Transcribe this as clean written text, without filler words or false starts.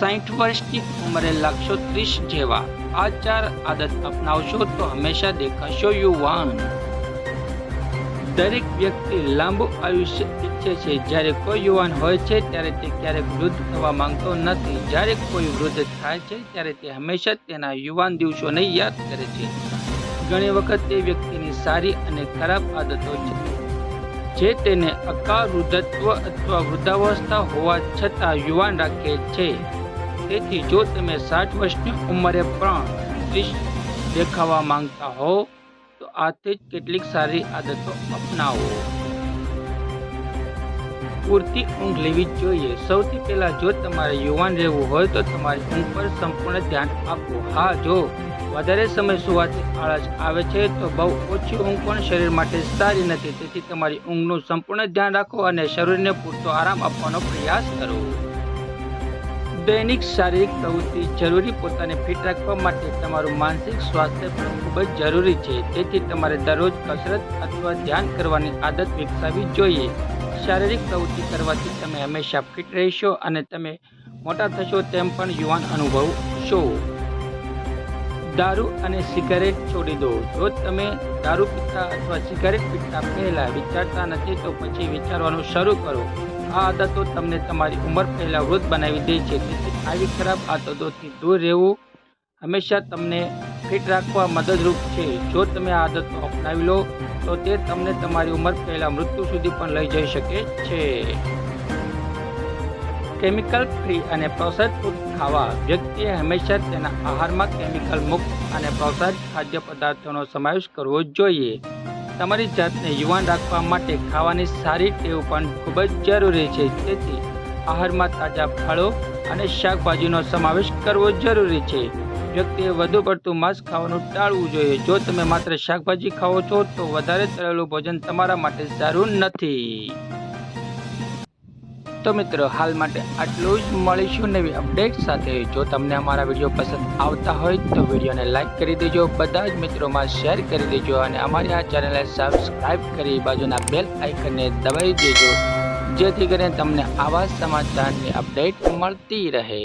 60 વર્ષની ઉંમરે લાગશો 30 જેવા। આ 4 આદત અપનાવશો તો હંમેશા દેખાશો યુવાન। દરેક વ્યક્તિ લાંબુ આયુષ્ય ઈચ્છે છે। જ્યારે કોઈ યુવાન હોય છે ત્યારે તે ક્યારેક વૃદ્ધ થવા માંગતો નથી। જ્યારે કોઈ વૃદ્ધ થાય છે ત્યારે તે હંમેશા તેના યુવાન દિવસોને યાદ કરે છે। ઘણી વખત તે વ્યક્તિની સારી અને ખરાબ આદતો છે જે તેને અકાળ વૃદ્ધત્વ અથવા વૃદ્ધાવસ્થા હોવા છતાં યુવાન રાખે છે। તેથી જો તમે 60 વર્ષની ઉંમરે પણ 30 દેખાવા માંગતા હો તો આથી જ કેટલીક સારી આદતો અપનાવો। પૂરતી ઊંઘ લેવી જોઈએ। સૌથી પહેલા જો તમારે યુવાન રહેવું હોય તો તમારી ઊંઘ પર સંપૂર્ણ ધ્યાન આપો। હા, જો વધારે સમય સુવાથી આળસ આવે છે તો બહુ ઓછી ઊંઘ પણ શરીર માટે સારી નથી। તેથી તમારી ઊંઘનું સંપૂર્ણ ધ્યાન રાખો અને શરીરને પૂરતો આરામ આપવાનો પ્રયાસ કરો। દૈનિક શારીરિક પ્રવૃત્તિ જરૂરી। પોતાને ફિટ રાખવા માટે તમારું માનસિક સ્વાસ્થ્ય પણ ખૂબ જ જરૂરી છે। તેથી તમારે દરરોજ કસરત અથવા ધ્યાન કરવાની આદત વિકસાવવી જોઈએ। શારીરિક પ્રવૃત્તિ કરવાથી તમે હંમેશા ફિટ રહેશો અને તમે મોટા થશો તેમ પણ યુવાન અનુભવશો। દારૂ અને સિગારેટ છોડી દો। જો તમે દારૂ પીતા અથવા સિગારેટ પીતા પહેલા વિચારતા નથી તો પછી વિચારવાનું શરૂ કરો। આ આદતો તમને તમારી ઉંમર પહેલા વૃદ્ધ બનાવી દે છે। તેથી આવી ખરાબ આદતોથી દૂર રહેવું હંમેશા તમને ફિટ રાખવા મદદરૂપ છે। જો તમે આ આદતો અપનાવી લો તો તે તમને તમારી ઉંમર પહેલા મૃત્યુ સુધી પણ લઈ જઈ શકે છે। કેમિકલ ફ્રી અને પ્રોસેસ્ડ ફૂડ ખાવા। વ્યક્તિએ હંમેશા તેના આહારમાં કેમિકલ મુક્ત અને પ્રોસેસ્ડ ખાદ્ય પદાર્થોનો સમાવેશ કરવો જોઈએ। તમારી જાતને યુવાન રાખવા માટે ખાવાની સારી ટેવ પણ ખૂબ જ જરૂરી છે। તેથી આહારમાં તાજા ફળો અને શાકભાજીનો સમાવેશ કરવો જરૂરી છે। વ્યક્તિએ વધુ પડતું માંસ ખાવાનું ટાળવું જોઈએ। જો તમે માત્ર શાકભાજી ખાઓ છો તો વધારે તળેલું ભોજન તમારા માટે સારું નથી। તો મિત્રો, હાલ માટે આટલું જ। મળીશું નવી અપડેટ સાથે। જો તમને અમારા વિડીયો પસંદ આવતા હોય તો વિડીયોને લાઇક કરી દેજો, બધા જ મિત્રોમાં શેર કરી દેજો અને અમારી આ ચેનલને સબસ્ક્રાઈબ કરી બાજુના બેલ આઇકનને દબાવી દેજો, જેથી કરીને તમને આવા સમાચારની અપડેટ મળતી રહે।